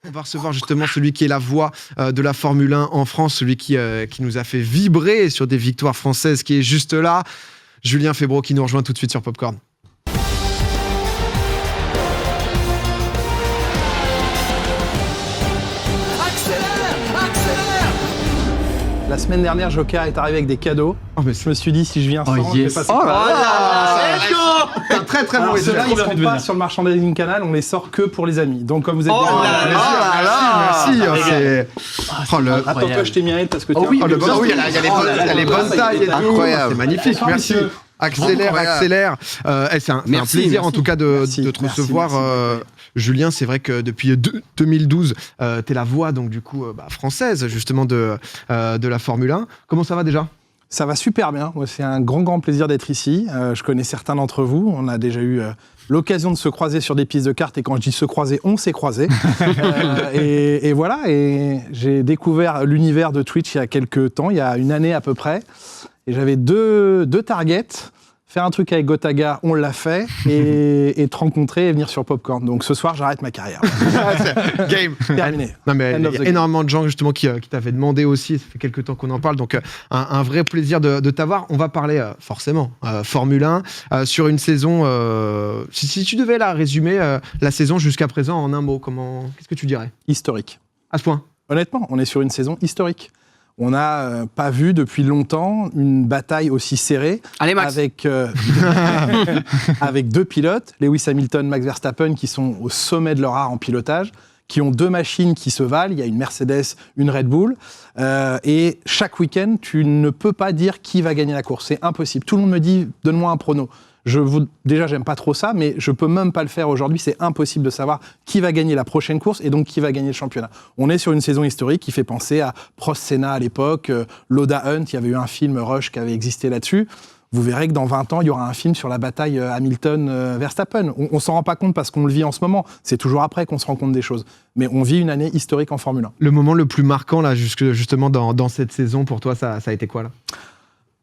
On va recevoir justement celui qui est la voix de la Formule 1 en France, celui qui nous a fait vibrer sur des victoires françaises, qui est juste là. Julien Febvre qui nous rejoint tout de suite sur Popcorn. La semaine dernière, Joker est arrivé avec des cadeaux. Je me suis dit, si je viens sans, je vais passer C'est un très très bon résultat. Ceux-là, ils ne sont pas sur le merchandising canal, on les sort que pour les amis. Donc, comme vous êtes merci. Attends-toi, je t'ai mis un aide parce que il y a les bonnes tailles et tout. Incroyable. C'est magnifique, merci. Accélère. C'est un plaisir en tout cas de te recevoir. Julien, c'est vrai que depuis 2012, t'es la voix donc du coup française justement de la Formule 1. Comment ça va déjà ? Ça va super bien. Moi, c'est un grand plaisir d'être ici. Je connais certains d'entre vous. On a déjà eu l'occasion de se croiser sur des pistes de karts. Et quand je dis se croiser, on s'est croisés. Et voilà. Et j'ai découvert l'univers de Twitch il y a quelques temps, il y a une année à peu près. Et j'avais deux targets. Faire un truc avec Gotaga, on l'a fait, et te rencontrer et venir sur Popcorn. Donc ce soir, j'arrête ma carrière. Game. Terminé. Non, mais il y a énormément de gens justement qui t'avaient demandé aussi, ça fait quelques temps qu'on en parle, donc un vrai plaisir de t'avoir. On va parler forcément Formule 1 sur une saison. Si tu devais la résumer, la saison jusqu'à présent en un mot, qu'est-ce que tu dirais ? Historique. À ce point ? Honnêtement, on est sur une saison historique. On n'a pas vu depuis longtemps une bataille aussi serrée. Allez, Max. Avec deux pilotes, Lewis Hamilton, Max Verstappen, qui sont au sommet de leur art en pilotage, qui ont deux machines qui se valent. Il y a une Mercedes, une Red Bull. Et chaque week-end, tu ne peux pas dire qui va gagner la course. C'est impossible. Tout le monde me dit, donne-moi un prono. Déjà, j'aime pas trop ça, mais je peux même pas le faire aujourd'hui. C'est impossible de savoir qui va gagner la prochaine course et donc qui va gagner le championnat. On est sur une saison historique qui fait penser à Prost-Senna à l'époque, Lauda Hunt, il y avait eu un film Rush qui avait existé là-dessus. Vous verrez que dans 20 ans, il y aura un film sur la bataille Hamilton-Verstappen. On s'en rend pas compte parce qu'on le vit en ce moment. C'est toujours après qu'on se rend compte des choses. Mais on vit une année historique en Formule 1. Le moment le plus marquant, là, justement, dans cette saison, pour toi, ça a été quoi, là ?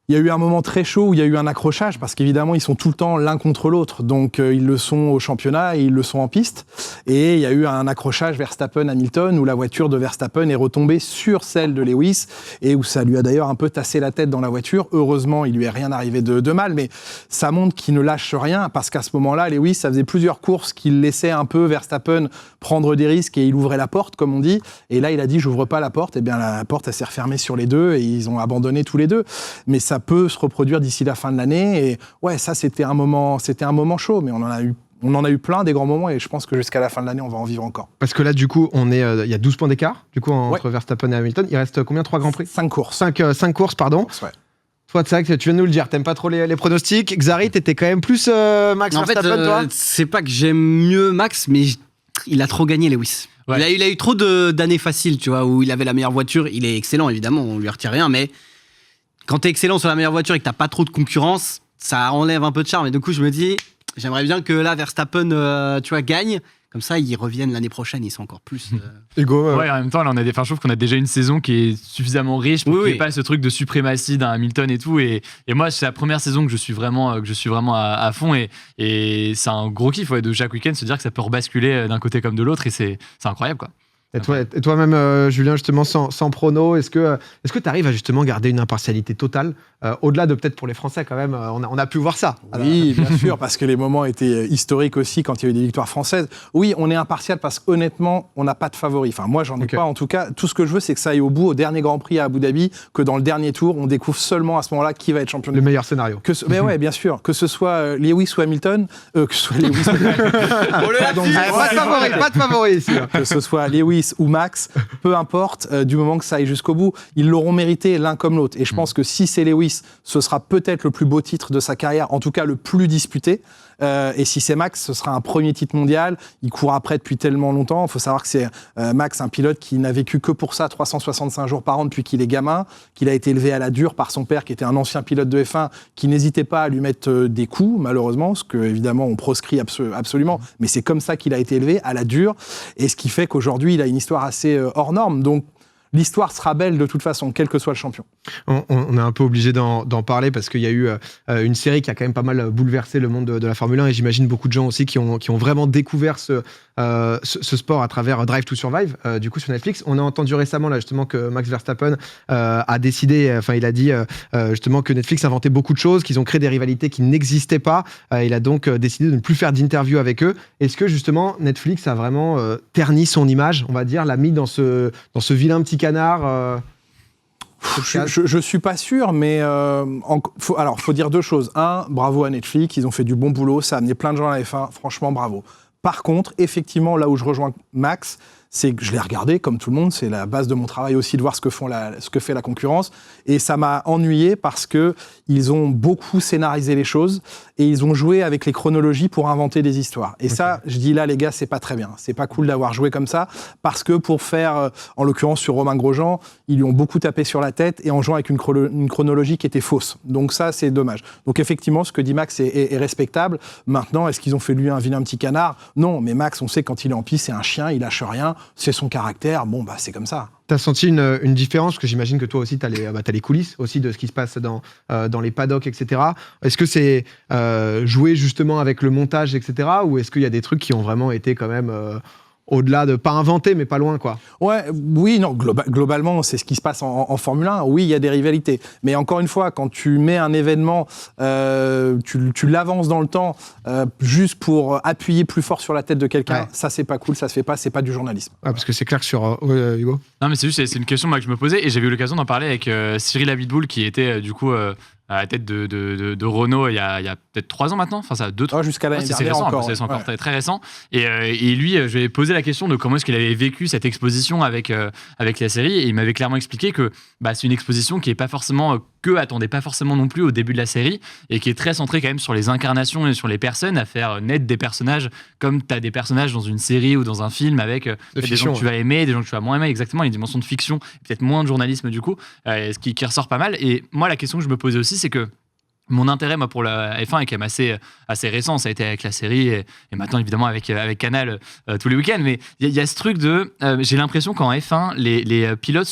Il y a eu un moment très chaud où il y a eu un accrochage parce qu'évidemment, ils sont tout le temps l'un contre l'autre. Donc, ils le sont au championnat et ils le sont en piste. Et il y a eu un accrochage Verstappen-Hamilton où la voiture de Verstappen est retombée sur celle de Lewis et où ça lui a d'ailleurs un peu tassé la tête dans la voiture. Heureusement, il lui est rien arrivé de mal, mais ça montre qu'il ne lâche rien parce qu'à ce moment-là, Lewis, ça faisait plusieurs courses qu'il laissait un peu Verstappen prendre des risques et il ouvrait la porte, comme on dit. Et là, il a dit, j'ouvre pas la porte. Et bien, la porte, elle s'est refermée sur les deux et ils ont abandonné tous les deux. Mais ça peut se reproduire d'ici la fin de l'année. Et ouais, ça, c'était un moment chaud, mais on en a eu plein des grands moments et je pense que jusqu'à la fin de l'année, on va en vivre encore. Parce que là, du coup, il y a 12 points d'écart entre Verstappen et Hamilton. Il reste combien ? 3 Grands Prix ? 5 courses. 5 courses, pardon. Ouais. Toi, c'est vrai que tu viens de nous le dire, t'aimes pas trop les pronostics. Xari, t'étais quand même plus Max Verstappen, toi ? C'est pas que j'aime mieux Max, mais il a trop gagné, Lewis. Ouais. Il a eu trop d'années faciles, tu vois, où il avait la meilleure voiture. Il est excellent, évidemment, on lui retire rien, mais quand t'es excellent sur la meilleure voiture et que t'as pas trop de concurrence, ça enlève un peu de charme. Et du coup, je me dis, j'aimerais bien que là, Verstappen, gagne. Comme ça, ils reviennent l'année prochaine, ils sont encore plus... Hugo, ouais, en même temps, là, je trouve qu'on a déjà une saison qui est suffisamment riche pour qu'il n'y ait pas ce truc de suprématie d'un Hamilton et tout. Et moi, c'est la première saison que je suis vraiment à fond. Et c'est un gros kiff de chaque week-end se dire que ça peut rebasculer d'un côté comme de l'autre. Et c'est incroyable, quoi. Et toi-même, Julien, justement, sans prono, est-ce que tu arrives à justement garder une impartialité totale au-delà de peut-être pour les Français quand même, on a pu voir ça. Oui, bien sûr, parce que les moments étaient historiques aussi quand il y a eu des victoires françaises. Oui, on est impartial parce qu'honnêtement, on n'a pas de favori. Enfin, moi, j'en ai pas. En tout cas, tout ce que je veux, c'est que ça aille au bout, au dernier Grand Prix à Abu Dhabi, que dans le dernier tour, on découvre seulement à ce moment-là qui va être champion. Le meilleur scénario. Mais ouais, bien sûr. Que ce soit Lewis ou Hamilton, pas de favori ici. Que ce soit Lewis ou Max, peu importe, du moment que ça aille jusqu'au bout, ils l'auront mérité l'un comme l'autre. Et je pense que si c'est Lewis, ce sera peut-être le plus beau titre de sa carrière, en tout cas le plus disputé. Et si c'est Max, ce sera un premier titre mondial. Il court après depuis tellement longtemps. Il faut savoir que c'est Max, un pilote qui n'a vécu que pour ça 365 jours par an depuis qu'il est gamin, qu'il a été élevé à la dure par son père qui était un ancien pilote de F1 qui n'hésitait pas à lui mettre des coups, malheureusement, ce que évidemment on proscrit absolument, mais c'est comme ça qu'il a été élevé, à la dure, et ce qui fait qu'aujourd'hui il a une histoire assez hors norme. Donc L'histoire sera belle de toute façon, quel que soit le champion. On est un peu obligé d'en parler parce qu'il y a eu une série qui a quand même pas mal bouleversé le monde de la Formule 1 et j'imagine beaucoup de gens aussi qui ont vraiment découvert ce sport à travers Drive to Survive, du coup sur Netflix. On a entendu récemment là justement que Max Verstappen a décidé, il a dit justement que Netflix inventait beaucoup de choses, qu'ils ont créé des rivalités qui n'existaient pas. Il a donc décidé de ne plus faire d'interviews avec eux. Est-ce que justement Netflix a vraiment terni son image, on va dire, l'a mis dans ce vilain petit canard Je suis pas sûr, mais faut dire deux choses. Un, bravo à Netflix, ils ont fait du bon boulot, ça a amené plein de gens à la F1, franchement bravo. Par contre, effectivement, là où je rejoins Max, c'est que je l'ai regardé comme tout le monde, c'est la base de mon travail aussi de voir ce que fait la concurrence, et ça m'a ennuyé parce que ils ont beaucoup scénarisé les choses et ils ont joué avec les chronologies pour inventer des histoires. Et ça, je dis là les gars, c'est pas très bien, c'est pas cool d'avoir joué comme ça parce que pour faire, en l'occurrence sur Romain Grosjean, ils lui ont beaucoup tapé sur la tête et en jouant avec une chronologie qui était fausse. Donc ça, c'est dommage. Donc effectivement, ce que dit Max est respectable. Maintenant, est-ce qu'ils ont fait lui un vilain petit canard ? Non, mais Max, on sait quand il est en piste, c'est un chien, il lâche rien. C'est son caractère, bon, c'est comme ça. T'as senti une différence, parce que j'imagine que toi aussi, t'as les coulisses aussi de ce qui se passe dans les paddocks, etc. Est-ce que c'est joué justement avec le montage, etc. Ou est-ce qu'il y a des trucs qui ont vraiment été quand même au-delà de, pas inventés, mais pas loin, quoi? Oui, non, globalement, c'est ce qui se passe en Formule 1. Oui, il y a des rivalités. Mais encore une fois, quand tu mets un événement, tu l'avances dans le temps juste pour appuyer plus fort sur la tête de quelqu'un, ça, c'est pas cool, ça se fait pas, c'est pas du journalisme. Parce que c'est clair que sur... Hugo ? Non, mais c'est une question moi, que je me posais et j'avais eu l'occasion d'en parler avec Cyril Abitboul qui était du coup... à la tête de Renault il y a peut-être 3 ans maintenant, enfin ça 2-3 jusqu'à l'année dernière, c'est récent, encore, c'est encore très récent et lui je lui ai posé la question de comment est-ce qu'il avait vécu cette exposition avec la série et il m'avait clairement expliqué que c'est une exposition qui est pas forcément attendait pas forcément non plus au début de la série et qui est très centrée quand même sur les incarnations et sur les personnes, à faire naître des personnages comme tu as des personnages dans une série ou dans un film avec des gens que tu vas aimer, des gens que tu vas moins aimer, exactement, une dimension de fiction, peut-être moins de journalisme du coup, ce qui ressort pas mal. Et moi la question que je me posais aussi, c'est que mon intérêt pour la F1 est quand même assez récent, ça a été avec la série et maintenant évidemment avec Canal tous les week-ends, mais il y a ce truc de j'ai l'impression qu'en F1 les pilotes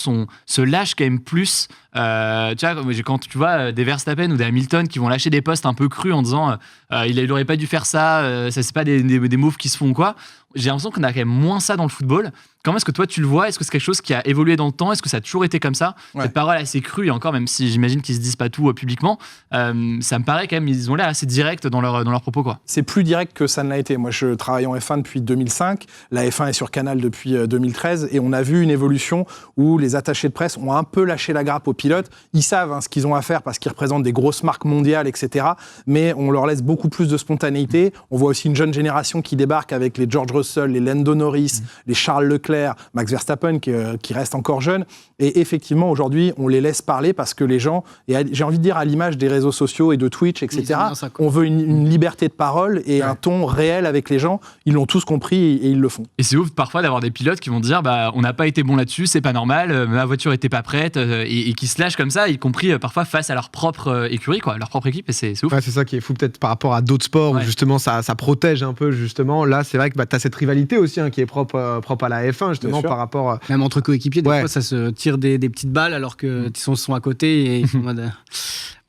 se lâchent quand même plus. Tu vois, quand tu vois des Verstappen ou des Hamilton qui vont lâcher des posts un peu crus en disant il aurait pas dû faire ça, ça c'est pas des moves qui se font ou quoi. J'ai l'impression qu'on a quand même moins ça dans le football. Comment est-ce que toi tu le vois ? Est-ce que c'est quelque chose qui a évolué dans le temps ? Est-ce que ça a toujours été comme ça ? Cette parole assez crue, et encore, même si j'imagine qu'ils se disent pas tout publiquement, ça me paraît quand même, ils ont l'air assez directs dans leurs propos, quoi. C'est plus direct que ça ne l'a été. Moi, je travaille en F1 depuis 2005. La F1 est sur Canal depuis 2013 et on a vu une évolution où les attachés de presse ont un peu lâché la grappe aux pilotes. Ils savent ce qu'ils ont à faire parce qu'ils représentent des grosses marques mondiales, etc. Mais on leur laisse beaucoup plus de spontanéité. On voit aussi une jeune génération qui débarque avec les George Russell, les Lando Norris, les Charles Leclerc, Max Verstappen qui reste encore jeune. Et effectivement, aujourd'hui, on les laisse parler parce que les gens, et j'ai envie de dire à l'image des réseaux sociaux et de Twitch, etc., on veut une liberté de parole et un ton réel avec les gens. Ils l'ont tous compris et ils le font. Et c'est ouf parfois d'avoir des pilotes qui vont dire on n'a pas été bon là-dessus, c'est pas normal, ma voiture était pas prête, et qui se lâchent comme ça, y compris parfois face à leur propre écurie, quoi, leur propre équipe, et c'est ouf. Ouais, c'est ça qui est fou peut-être par rapport à d'autres sports où justement ça protège un peu justement. Là, c'est vrai que tu as cette rivalité aussi qui est propre à la F1 justement par rapport... Même entre coéquipiers, des fois ça se tire des petites balles alors que ils sont à côté et ils sont en mode...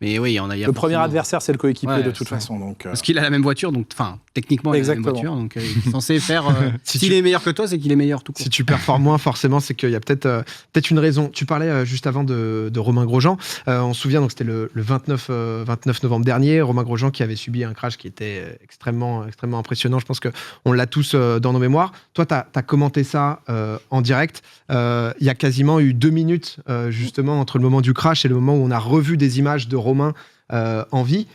Mais oui, le premier adversaire, c'est le coéquipier de toute façon. Donc, parce qu'il a la même voiture, donc techniquement, il a la même voiture. Donc, il est censé faire. S'il est meilleur que toi, c'est qu'il est meilleur tout court. Si tu performes moins, forcément, c'est qu'il y a peut-être une raison. Tu parlais juste avant de Romain Grosjean. On se souvient, donc c'était le 29 novembre dernier. Romain Grosjean qui avait subi un crash qui était extrêmement impressionnant. Je pense qu'on l'a tous dans nos mémoires. Toi, tu as commenté ça en direct. Il y a quasiment eu 2 minutes justement entre le moment du crash et le moment où on a revu des images de Romain en vie.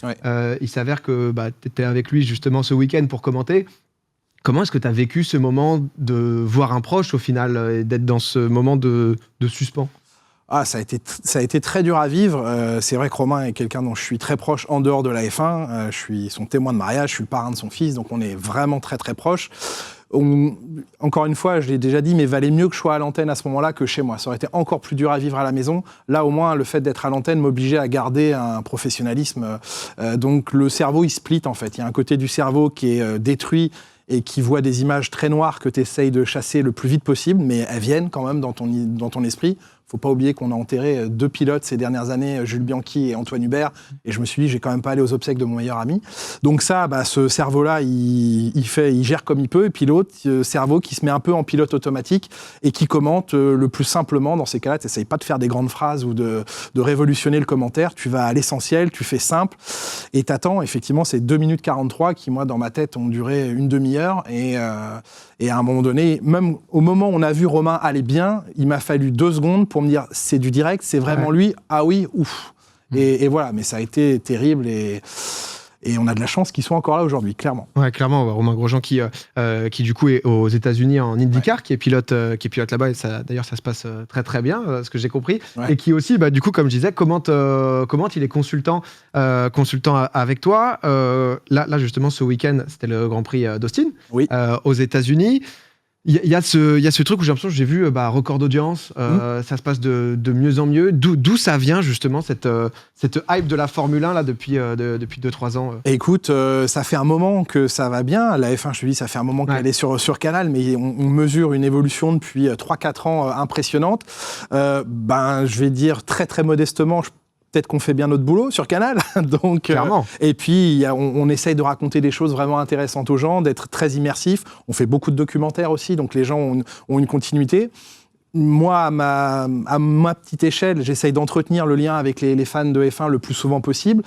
Il s'avère que tu étais avec lui justement ce week-end pour commenter. Comment est-ce que tu as vécu ce moment de voir un proche au final et d'être dans ce moment de suspens ? Ça a été très dur à vivre. C'est vrai que Romain est quelqu'un dont je suis très proche en dehors de la F1. Je suis son témoin de mariage, je suis le parrain de son fils, donc on est vraiment très très proches. Encore une fois, je l'ai déjà dit, mais valait mieux que je sois à l'antenne à ce moment-là que chez moi. Ça aurait été encore plus dur à vivre à la maison. Là, au moins, le fait d'être à l'antenne m'obligeait à garder un professionnalisme. Donc, le cerveau, il split, en fait. Il y a un côté du cerveau qui est détruit et qui voient des images très noires que tu essayes de chasser le plus vite possible, mais elles viennent quand même dans ton esprit. Faut pas oublier qu'on a enterré 2 pilotes ces dernières années, Jules Bianchi et Antoine Hubert, et je me suis dit, j'ai quand même pas allé aux obsèques de mon meilleur ami. Donc ça, ce cerveau-là, il gère comme il peut, et puis l'autre cerveau qui se met un peu en pilote automatique et qui commente le plus simplement. Dans ces cas-là, tu n'essayes pas de faire des grandes phrases ou de révolutionner le commentaire, tu vas à l'essentiel, tu fais simple, et t'attends. Effectivement, c'est 2 minutes 43 qui, moi, dans ma tête, ont duré une demi-heure, et à un moment donné, même au moment où on a vu Romain aller bien, il m'a fallu 2 secondes pour me dire c'est du direct, c'est vraiment lui, ah oui, ouf. Et voilà, mais ça a été terrible et on a de la chance qu'ils soient encore là aujourd'hui, clairement. Ouais, clairement, Romain Grosjean qui du coup est aux États-Unis en IndyCar, qui est pilote là-bas, et d'ailleurs ça se passe très très bien, ce que j'ai compris, et qui aussi, du coup, comme je disais, commente il est consultant avec toi. Là justement, ce week-end, c'était le Grand Prix d'Austin, aux États-Unis. Il y a ce truc où j'ai l'impression que j'ai vu record d'audience, ça se passe de mieux en mieux. D'où ça vient justement cette hype de la Formule 1 là, depuis 2-3 ans Écoute, ça fait un moment que ça va bien. La F1, je te dis, ça fait un moment qu'elle est sur Canal, mais on mesure une évolution depuis 3-4 ans impressionnante. Je vais dire très très modestement, peut-être qu'on fait bien notre boulot sur Canal. Donc, clairement. Et puis, on essaye de raconter des choses vraiment intéressantes aux gens, d'être très immersif. On fait beaucoup de documentaires aussi, donc les gens ont une continuité. Moi, à ma petite échelle, j'essaye d'entretenir le lien avec les fans de F1 le plus souvent possible.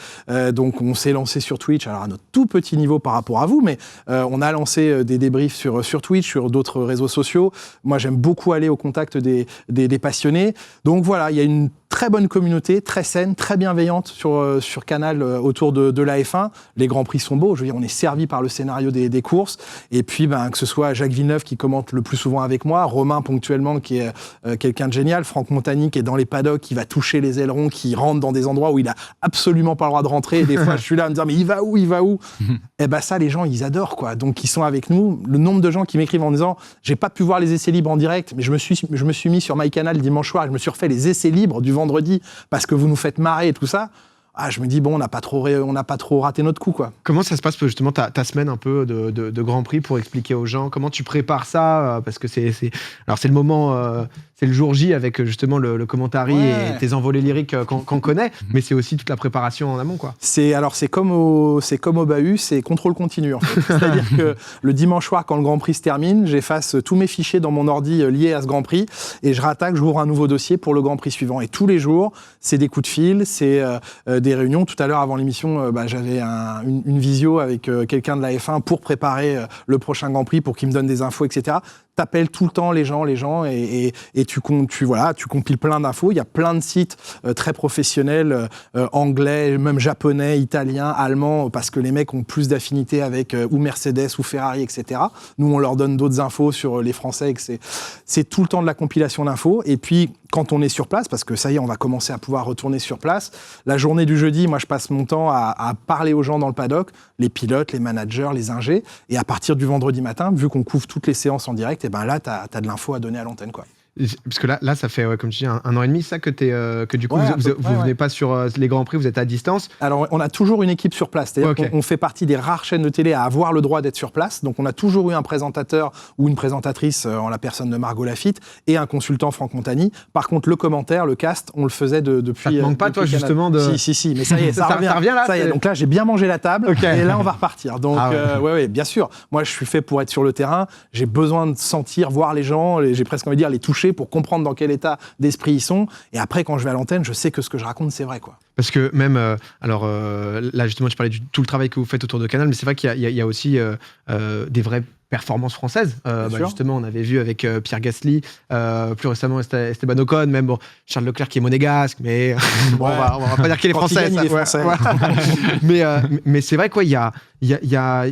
Donc, on s'est lancé sur Twitch, alors à notre tout petit niveau par rapport à vous, mais on a lancé des débriefs sur Twitch, sur d'autres réseaux sociaux. Moi, j'aime beaucoup aller au contact des passionnés. Donc voilà, il y a une très bonne communauté, très saine, très bienveillante sur Canal autour de la F1. Les Grands Prix sont beaux, je veux dire, on est servi par le scénario des courses. Et puis, que ce soit Jacques Villeneuve qui commente le plus souvent avec moi, Romain ponctuellement qui est quelqu'un de génial, Franck Montagny qui est dans les paddocks, qui va toucher les ailerons, qui rentre dans des endroits où il a absolument pas le droit de rentrer. Et des fois, je suis là à me dire, mais il va où Et ça, les gens, ils adorent, quoi. Donc, ils sont avec nous. Le nombre de gens qui m'écrivent en disant, j'ai pas pu voir les essais libres en direct, mais je me suis mis sur MyCanal dimanche soir et je me suis refait les essais libres du vendredi parce que vous nous faites marrer et tout ça. Je me dis, on n'a pas trop raté notre coup, quoi. Comment ça se passe, justement, ta semaine un peu de Grand Prix pour expliquer aux gens? Comment tu prépares ça? Parce que c'est le moment, c'est le jour J avec justement le commentary et tes envolées lyriques qu'on connaît, mais c'est aussi toute la préparation en amont, quoi. C'est comme au bahut, c'est contrôle continu, en fait. C'est-à-dire que le dimanche soir, quand le Grand Prix se termine, j'efface tous mes fichiers dans mon ordi liés à ce Grand Prix et je rattaque, j'ouvre un nouveau dossier pour le Grand Prix suivant. Et tous les jours, c'est des coups de fil, c'est des réunions. Tout à l'heure, avant l'émission, j'avais une visio avec quelqu'un de la F1 pour préparer le prochain Grand Prix, pour qu'il me donne des infos, etc. T'appelles tout le temps les gens et tu compiles plein d'infos. Il y a plein de sites très professionnels, anglais, même japonais, italiens, allemands, parce que les mecs ont plus d'affinité avec ou Mercedes ou Ferrari, etc. Nous, on leur donne d'autres infos sur les Français. Et que c'est tout le temps de la compilation d'infos. Et puis, quand on est sur place, parce que ça y est, on va commencer à pouvoir retourner sur place, la journée du jeudi, moi, je passe mon temps à parler aux gens dans le paddock, les pilotes, les managers, les ingés. Et à partir du vendredi matin, vu qu'on couvre toutes les séances en direct, et là, t'as de l'info à donner à l'antenne, quoi. Parce que là ça fait, comme tu dis, un an et demi, ça, que du coup, vous venez pas sur les Grands Prix, vous êtes à distance. Alors, on a toujours une équipe sur place. C'est-à-dire qu'on fait partie des rares chaînes de télé à avoir le droit d'être sur place. Donc, on a toujours eu un présentateur ou une présentatrice en la personne de Margot Lafitte et un consultant, Franck Montagny. Par contre, le commentaire, le cast, on le faisait depuis... Ça te manque pas, toi, Canal. Justement Si, mais ça y est, ça revient là. Ça y est, donc là, j'ai bien mangé la table et là, on va repartir. Donc, bien sûr. Moi, je suis fait pour être sur le terrain. J'ai besoin de sentir, voir les gens, j'ai presque envie de dire les toucher pour comprendre dans quel état d'esprit ils sont. Et après, quand je vais à l'antenne, je sais que ce que je raconte, c'est vrai, quoi. Parce que même, là justement, tu parlais de tout le travail que vous faites autour de Canal, mais c'est vrai qu'il y a aussi des vraies performances françaises. Justement, on avait vu avec Pierre Gasly, plus récemment Esteban Ocon, même Charles Leclerc qui est monégasque, mais on va pas dire qu'il est français. Il est français. Mais c'est vrai qu'il y a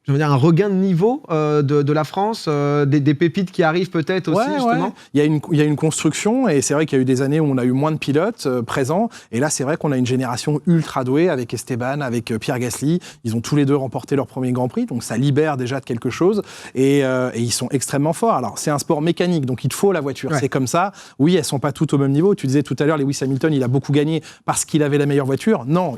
je veux dire, un regain de niveau de la France, des pépites qui arrivent peut-être aussi, justement. Il y a une construction, et c'est vrai qu'il y a eu des années où on a eu moins de pilotes présents, et là, c'est vrai qu'on a une génération ultra douée avec Esteban, avec Pierre Gasly. Ils ont tous les deux remporté leur premier Grand Prix, donc ça libère déjà de quelque chose, et ils sont extrêmement forts. Alors, c'est un sport mécanique, donc il te faut la voiture. C'est comme ça. Oui, elles sont pas toutes au même niveau. Tu disais tout à l'heure, Lewis Hamilton, il a beaucoup gagné parce qu'il avait la meilleure voiture. Non,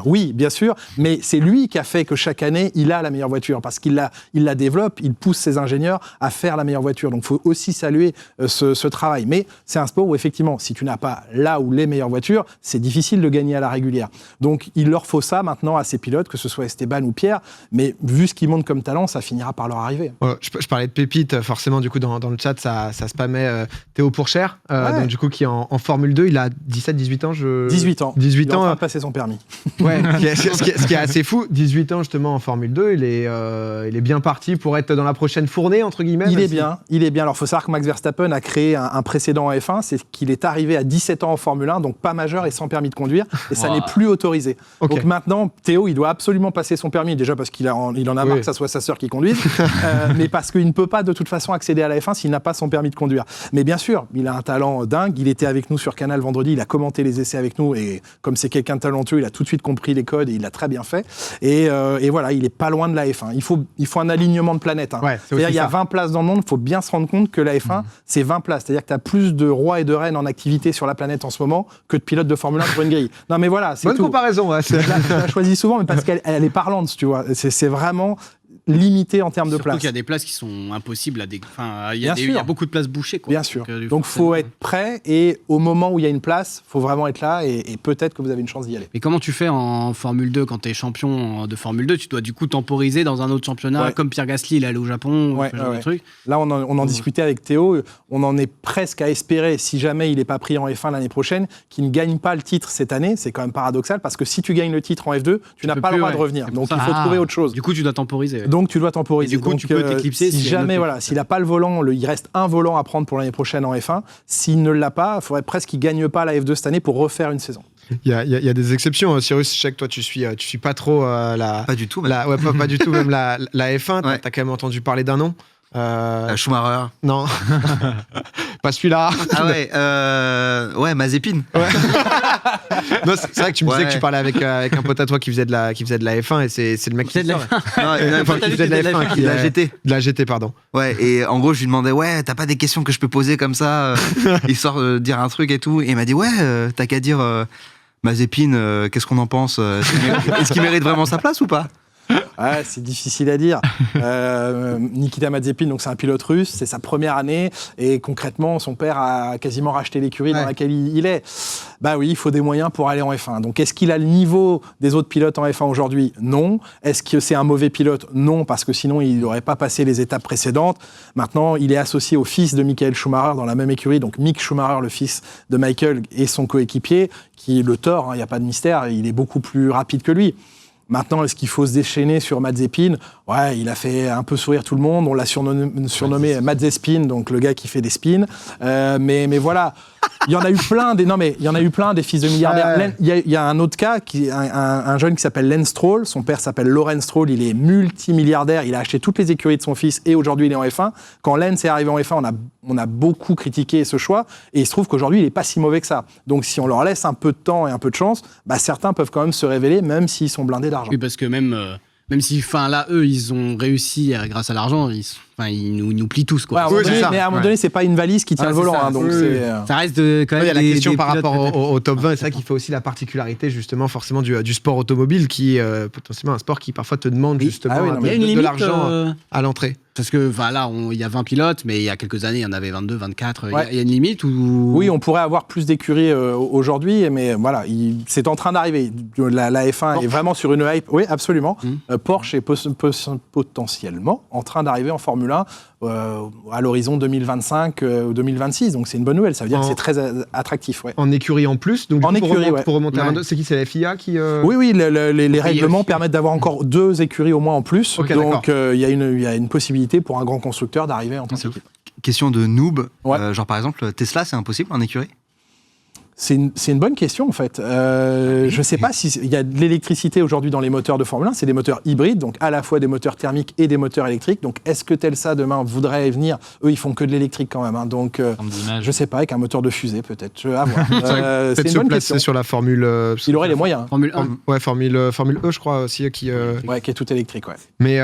oui, bien sûr, mais c'est lui qui a fait que chaque année, il a la meilleure meilleure voiture parce qu'il la développe, il pousse ses ingénieurs à faire la meilleure voiture. Donc, il faut aussi saluer ce travail. Mais c'est un sport où, effectivement, si tu n'as pas là ou les meilleures voitures, c'est difficile de gagner à la régulière. Donc, il leur faut ça maintenant à ces pilotes, que ce soit Esteban ou Pierre. Mais vu ce qu'ils montrent comme talent, ça finira par leur arriver. Je parlais de pépites, forcément, du coup, dans le chat, ça spammait Théo Pourchère, donc, du coup, qui est en Formule 2. Il a 17-18 ans. 18 ans. 18 il est ans. en train de passer son permis. Ouais, ce qui est assez fou. 18 ans, justement, en Formule 2. Il est bien parti pour être dans la prochaine fournée, entre guillemets. Il est bien. Alors, il faut savoir que Max Verstappen a créé un précédent en F1, c'est qu'il est arrivé à 17 ans en Formule 1, donc pas majeur et sans permis de conduire, et ça n'est plus autorisé. Okay. Donc maintenant, Théo, il doit absolument passer son permis, déjà parce qu'il en a marre que ça soit sa sœur qui conduise, mais parce qu'il ne peut pas de toute façon accéder à la F1 s'il n'a pas son permis de conduire. Mais bien sûr, il a un talent dingue, il était avec nous sur Canal vendredi, il a commenté les essais avec nous, et comme c'est quelqu'un de talentueux, il a tout de suite compris les codes et il l'a très bien fait. Et voilà, il est pas loin de la F1. Il faut un alignement de planètes. Hein. Ouais, c'est-à-dire, il y a 20 places dans le monde, il faut bien se rendre compte que la F1, c'est 20 places. C'est-à-dire que tu as plus de rois et de reines en activité sur la planète en ce moment que de pilotes de Formule 1 sur une grille. Non, mais voilà, c'est bonne tout. Comparaison. Ouais, je la choisis souvent, mais parce qu'elle est parlante, tu vois. C'est vraiment limité en termes de places. Surtout qu'il y a des places qui sont impossibles à il y a beaucoup de places bouchées. Quoi. Bien sûr. Donc, il faut être prêt et au moment où il y a une place, il faut vraiment être là et peut-être que vous avez une chance d'y aller. Mais comment tu fais en Formule 2 quand tu es champion de Formule 2 ? Tu dois du coup temporiser dans un autre championnat, comme Pierre Gasly, il est allé au Japon, ce genre de truc. Là, on en discutait avec Théo. On en est presque à espérer, si jamais il n'est pas pris en F1 l'année prochaine, qu'il ne gagne pas le titre cette année. C'est quand même paradoxal parce que si tu gagnes le titre en F2, tu n'as pas le droit de revenir. Donc, il faut trouver autre chose. Du coup, tu dois temporiser. Donc, tu dois temporiser. Et du coup, tu peux t'éclipser. Si jamais, s'il n'a pas le volant, il reste un volant à prendre pour l'année prochaine en F1. S'il ne l'a pas, il faudrait presque qu'il ne gagne pas la F2 cette année pour refaire une saison. Il y a des exceptions. Cyrus, je sais que toi, tu suis pas trop Pas du tout. Pas du tout, même la F1. Ouais. T'as quand même entendu parler d'un nom. Schumacher. Non, pas celui-là. Ah ouais, Mazepin. Ouais. Non, c'est vrai que tu me disais que tu parlais avec un pote à toi qui faisait de la F1 et c'est le mec qui faisait de la F1, de la GT. De la GT, pardon. Ouais, et en gros, je lui demandais, t'as pas des questions que je peux poser comme ça, histoire de dire un truc et tout. Et il m'a dit, t'as qu'à dire Mazepin, qu'est-ce qu'on en pense Est-ce qu'il mérite vraiment sa place ou pas ? Ouais, c'est difficile à dire. Nikita Mazepin, donc c'est un pilote russe, c'est sa première année et concrètement, son père a quasiment racheté l'écurie dans laquelle il est. Bah oui, il faut des moyens pour aller en F1. Donc est-ce qu'il a le niveau des autres pilotes en F1 aujourd'hui ? Non. Est-ce que c'est un mauvais pilote ? Non, parce que sinon il n'aurait pas passé les étapes précédentes. Maintenant, il est associé au fils de Michael Schumacher dans la même écurie, donc Mick Schumacher, le fils de Michael et son coéquipier, qui est le Thor, il n'y a pas de mystère, il est beaucoup plus rapide que lui. Maintenant, est-ce qu'il faut se déchaîner sur Mazepin ? Ouais, il a fait un peu sourire tout le monde. On l'a surnommé Mazespin, donc le gars qui fait des spins. Mais voilà, il y en a eu plein des fils de milliardaires. Il y a un autre cas, un jeune qui s'appelle Lance Stroll. Son père s'appelle Lawrence Stroll. Il est multimilliardaire. Il a acheté toutes les écuries de son fils et aujourd'hui, il est en F1. Quand Lance est arrivé en F1, on a beaucoup critiqué ce choix et il se trouve qu'aujourd'hui, il n'est pas si mauvais que ça. Donc, si on leur laisse un peu de temps et un peu de chance, certains peuvent quand même se révéler, même s'ils sont blindés d'argent. Oui, parce que même si, là, eux, ils ont réussi grâce à l'argent, ils nous plient tous, quoi. Ouais, mais à un moment donné, c'est pas une valise qui tient le volant, ça, donc ça reste quand même. Il y a la question par rapport au top 20, et c'est ça qui fait aussi la particularité, justement, forcément, du sport automobile, qui est potentiellement un sport qui parfois te demande justement de l'argent à l'entrée. Parce que là, il y a 20 pilotes, mais il y a quelques années, il y en avait 22, 24. Il y a une limite ou... Oui, on pourrait avoir plus d'écuries aujourd'hui, mais voilà, c'est en train d'arriver. La F1 est vraiment sur une hype. Oui, absolument. Porsche est potentiellement en train d'arriver en Formule 1 à l'horizon 2025 ou 2026. Donc c'est une bonne nouvelle. Ça veut dire que c'est très attractif. Ouais. En écurie en plus. Donc pour remonter à 22, c'est qui ? C'est la FIA qui. Oui, les règlements permettent d'avoir encore 2 écuries au moins en plus. Okay, donc il y a une possibilité pour un grand constructeur d'arriver en tant qu'équipe. Question de noob, genre par exemple Tesla, c'est impossible en écurie ? C'est une bonne question en fait. Je ne sais pas s'il y a de l'électricité aujourd'hui dans les moteurs de Formule 1. C'est des moteurs hybrides, donc à la fois des moteurs thermiques et des moteurs électriques. Donc est-ce que Tesla demain voudrait venir ? Eux, ils font que de l'électrique quand même. Hein. Donc je ne sais pas, avec un moteur de fusée peut-être. À voir. C'est une bonne question. Sur la Formule. Il aurait les moyens. Formule 1. Ouais, Formule E, je crois aussi qui. Ouais, qui est tout électrique. Ouais. Mais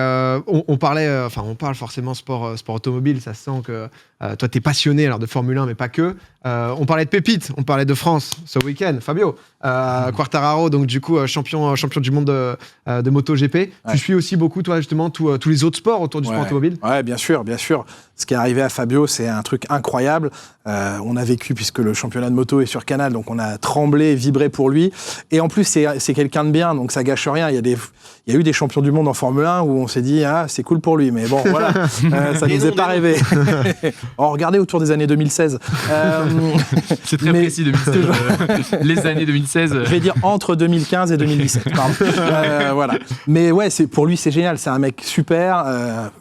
on parle forcément sport automobile. Ça se sent que toi, t'es passionné alors de Formule 1, mais pas que. On parlait de pépites, on parlait de France ce week-end, Fabio. Quartararo, donc du coup champion du monde de MotoGP. Ouais. Tu suis aussi beaucoup, toi, justement, tous les autres sports autour du sport automobile? Ouais, bien sûr. Ce qui est arrivé à Fabio, c'est un truc incroyable. On a vécu, puisque le championnat de moto est sur Canal, donc on a tremblé, vibré pour lui. Et en plus, c'est quelqu'un de bien, donc ça gâche rien. Il y a eu des champions du monde en Formule 1 où on s'est dit, c'est cool pour lui. Mais bon, voilà, ça nous est pas rêvé. Regardez autour des années 2016. C'est très précis, 2016. Les années 2016. Je vais dire entre 2015 et 2017. Voilà. Mais ouais, pour lui, c'est génial. C'est un mec super.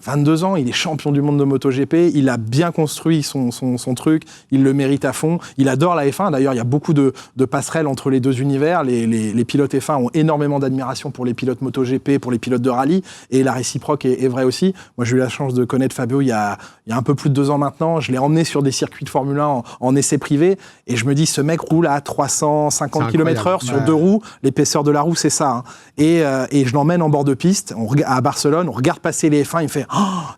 22 ans, il est champion du monde de MotoGP. Il a bien construit son truc. Il le mérite à fond. Il adore la F1. D'ailleurs, il y a beaucoup de passerelles entre les deux univers. Les pilotes F1 ont énormément d'admiration pour les pilotes MotoGP, pour les pilotes de rallye. Et la réciproque est vraie aussi. Moi, j'ai eu la chance de connaître Fabio il y a un peu plus de 2 ans maintenant. Je l'ai emmené sur des circuits de Formule 1 en essai privé. Et je me dis, ce mec roule à 350 km/h sur 2 roues. L'épaisseur de la roue, c'est ça. Hein. Et je l'emmène en bord de piste à Barcelone. On regarde passer les F1. Il me fait,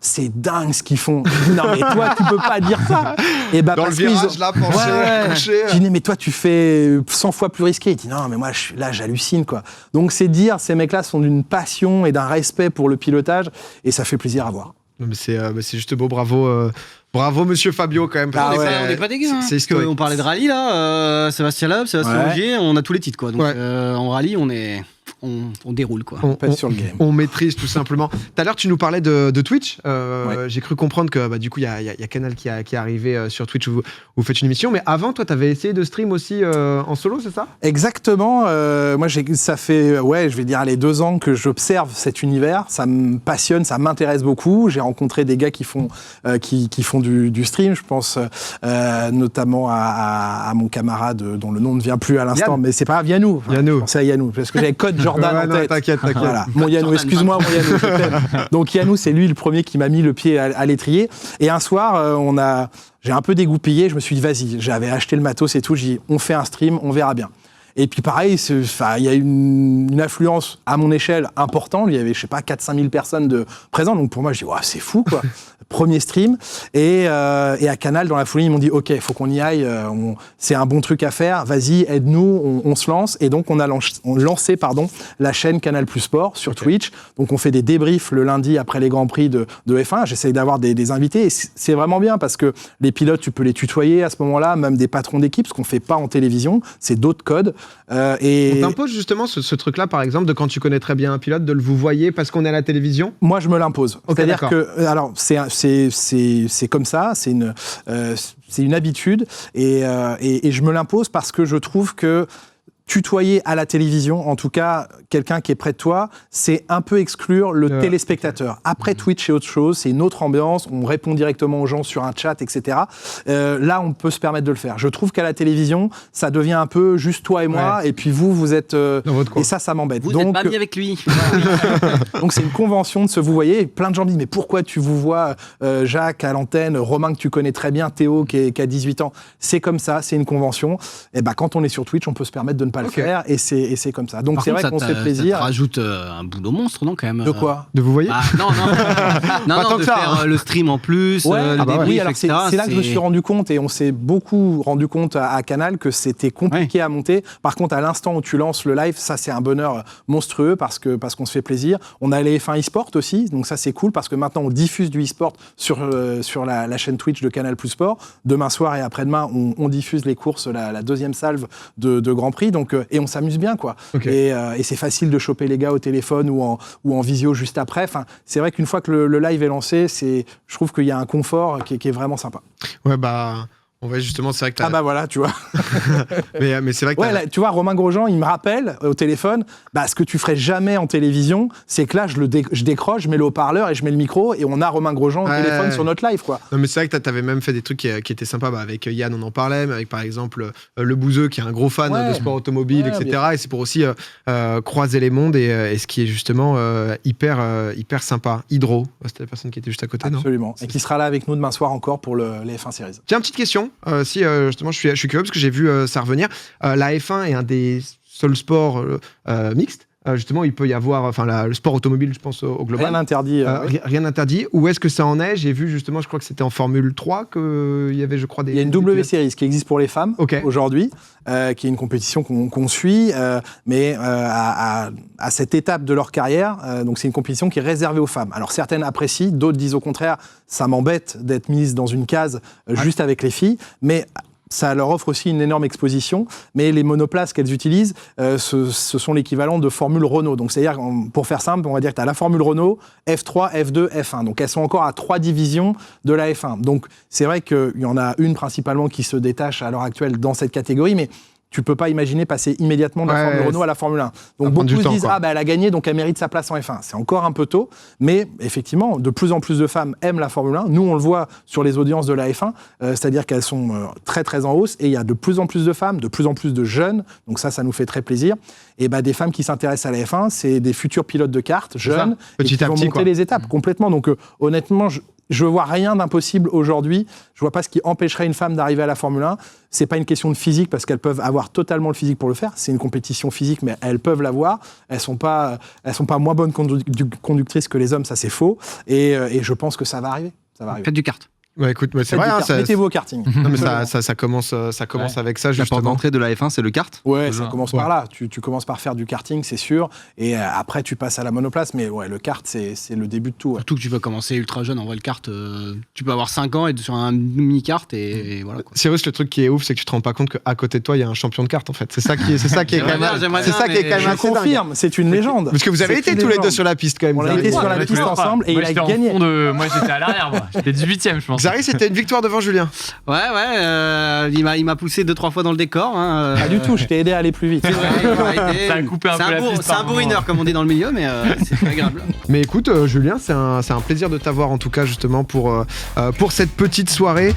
c'est dingue ce qu'ils font. Non, mais toi, tu peux pas dire ça. Et dans le virage, là, penché, couché. Je dis, mais toi, tu fais 100 fois plus risqué. Il dit, non, mais moi, là, j'hallucine, quoi. Donc, c'est dire, ces mecs-là sont d'une passion et d'un respect pour le pilotage. Et ça fait plaisir à voir. Non, mais c'est juste beau. Bravo, monsieur Fabio, quand même. On n'est pas dégueu. Hein. On parlait de rallye, là. Sébastien Loeb, Sébastien Ogier, on a tous les titres, quoi. Donc, en rallye, on déroule, quoi. On pèse sur le game. On maîtrise, tout simplement. Tout à l'heure, tu nous parlais de Twitch. J'ai cru comprendre que, du coup, il y a Canal qui est arrivé sur Twitch où vous faites une émission. Mais avant, toi, tu avais essayé de stream aussi en solo, c'est ça? Exactement. Moi, ça fait, je vais dire, 2 ans que j'observe cet univers. Ça me passionne, ça m'intéresse beaucoup. J'ai rencontré des gars qui font du stream. Je pense notamment à mon camarade dont le nom ne vient plus à l'instant, mais c'est pas grave, Yanou. Yanou. C'est à Yanou, parce que j'avais Code Jordan en tête. T'inquiète. Voilà. Mon Yanou, excuse-moi, mon Yanou, je t'aime. Donc Yanou, c'est lui le premier qui m'a mis le pied à l'étrier. Et un soir, j'ai un peu dégoupillé. Je me suis dit, vas-y, j'avais acheté le matos et tout. J'ai dit, on fait un stream, on verra bien. Et puis pareil, il y a une affluence à mon échelle importante. Il y avait, 4-5 000 personnes présentes. Donc pour moi, je dis, c'est fou, quoi. Premier stream. Et à Canal, dans la foulée, ils m'ont dit, OK, il faut qu'on y aille. C'est un bon truc à faire. Vas-y, aide-nous. On se lance. Et donc, on a lancé la chaîne Canal Plus Sport sur Twitch. Donc, on fait des débriefs le lundi après les Grands Prix de F1. J'essaye d'avoir des invités. Et c'est vraiment bien parce que les pilotes, tu peux les tutoyer à ce moment-là, même des patrons d'équipe, ce qu'on ne fait pas en télévision. C'est d'autres codes. On t'impose justement ce truc-là, par exemple, de quand tu connais très bien un pilote, de le vous voyez parce qu'on est à la télévision? Moi, je me l'impose. Okay, c'est-à-dire d'accord. que, alors, c'est comme ça, c'est une habitude, et je me l'impose parce que je trouve que tutoyer à la télévision, en tout cas quelqu'un qui est près de toi, c'est un peu exclure le téléspectateur. Après Twitch, c'est autre chose, c'est une autre ambiance, on répond directement aux gens sur un chat, etc. Là, on peut se permettre de le faire. Je trouve qu'à la télévision, ça devient un peu juste toi et moi, et puis vous êtes... dans votre coin. Et ça m'embête. Vous n'êtes pas mis avec lui. Donc c'est une convention de se vous voyez. Et plein de gens me disent, mais pourquoi tu vous vois Jacques à l'antenne, Romain que tu connais très bien, Théo qui a 18 ans. C'est comme ça, c'est une convention. Et quand on est sur Twitch, on peut se permettre de ne pas le faire, et c'est comme ça. Donc c'est vrai qu'on se fait plaisir. Ça te rajoute un boulot monstre, non, quand même. De quoi? De vous voyez? Non, de faire le stream en plus, le débrief, alors etc. C'est là que je me suis rendu compte, et on s'est beaucoup rendu compte à Canal que c'était compliqué à monter. Par contre, à l'instant où tu lances le live, ça c'est un bonheur monstrueux parce qu'on se fait plaisir. On a les F1 e-sport aussi, donc ça c'est cool parce que maintenant on diffuse du e-sport sur la chaîne Twitch de Canal Plus Sport. Demain soir et après-demain, on diffuse les courses, la deuxième salve de Grand Prix. Donc, et on s'amuse bien, quoi. Okay. Et c'est facile de choper les gars au téléphone ou en visio juste après. Enfin, c'est vrai qu'une fois que le live est lancé, je trouve qu'il y a un confort qui est vraiment sympa. Ouais, on va justement, c'est vrai que voilà, tu vois. mais c'est vrai que là, tu vois, Romain Grosjean, il me rappelle au téléphone, ce que tu ferais jamais en télévision, c'est que là, je décroche, je mets le haut-parleur et je mets le micro, et on a Romain Grosjean au téléphone sur notre live, quoi. Non, mais c'est vrai que t'avais même fait des trucs qui étaient sympas, avec Yann, on en parlait, mais avec par exemple le Bouzeux, qui est un gros fan de sport automobile, etc. Et c'est pour aussi croiser les mondes, et ce qui est justement hyper sympa. Hydro, c'était la personne qui était juste à côté, non? Absolument. Et qui sera là avec nous demain soir encore pour les F1 Series. Tiens, petite question. Justement, je suis curieux parce que j'ai vu ça revenir. La F1 est un des seuls sports mixtes justement, il peut y avoir, le sport automobile, je pense au global. Rien n'interdit. Rien n'interdit. Où est-ce que ça en est? J'ai vu justement, je crois que c'était en Formule 3 qu'il y avait, je crois, des. Il y a une W Series qui existe pour les femmes aujourd'hui, qui est une compétition qu'on suit, mais à cette étape de leur carrière, donc c'est une compétition qui est réservée aux femmes. Alors certaines apprécient, d'autres disent au contraire, ça m'embête d'être mise dans une case juste avec les filles, mais ça leur offre aussi une énorme exposition, mais les monoplaces qu'elles utilisent, ce sont l'équivalent de Formule Renault. Donc, c'est-à-dire, pour faire simple, on va dire que tu as la Formule Renault, F3, F2, F1. Donc, elles sont encore à 3 divisions de la F1. Donc, c'est vrai qu'il y en a une principalement qui se détache à l'heure actuelle dans cette catégorie, mais tu peux pas imaginer passer immédiatement de la Formule Renault à la Formule 1. Donc beaucoup se disent, elle a gagné, donc elle mérite sa place en F1. C'est encore un peu tôt, mais effectivement, de plus en plus de femmes aiment la Formule 1. Nous, on le voit sur les audiences de la F1, c'est-à-dire qu'elles sont très, très en hausse, et il y a de plus en plus de femmes, de plus en plus de jeunes, donc ça nous fait très plaisir. Et des femmes qui s'intéressent à la F1, c'est des futurs pilotes de kart, jeunes, et qui vont monter les étapes complètement. Donc honnêtement, je vois rien d'impossible aujourd'hui. Je vois pas ce qui empêcherait une femme d'arriver à la Formule 1. C'est pas une question de physique, parce qu'elles peuvent avoir totalement le physique pour le faire. C'est une compétition physique, mais elles peuvent l'avoir. Elles sont pas moins bonnes conductrices que les hommes, ça c'est faux. Et je pense que ça va arriver. Faites du kart. Ouais, écoute, c'est vrai. Mettez-vous au karting. Non, mais ça commence avec ça. La porte d'entrée de la F1, c'est le kart. Ouais, ça commence par là. Tu commences par faire du karting, c'est sûr. Et après, tu passes à la monoplace. Mais ouais, le kart, c'est le début de tout. Ouais. Surtout que tu vas commencer ultra jeune. En vrai, le kart, tu peux avoir 5 ans et être sur un mini-kart et voilà. Quoi. Cyrus, le truc qui est ouf, c'est que tu te rends pas compte qu'à côté de toi, il y a un champion de kart, en fait. C'est ça qui est quand même. Je confirme, c'est une légende. Parce que vous avez été tous les deux sur la piste quand même. On a été sur la piste ensemble et il a gagné. Moi, j'étais à l'arrière. J'étais 18ème, je pense. Xari, c'était une victoire devant Julien. Ouais, il m'a poussé 2-3 fois dans le décor. Pas du tout, je t'ai aidé à aller plus vite. Ça a coupé un peu la piste. C'est un bourrineur, comme on dit dans le milieu, mais c'est pas agréable. Mais écoute, Julien, c'est un plaisir de t'avoir en tout cas justement pour cette petite soirée.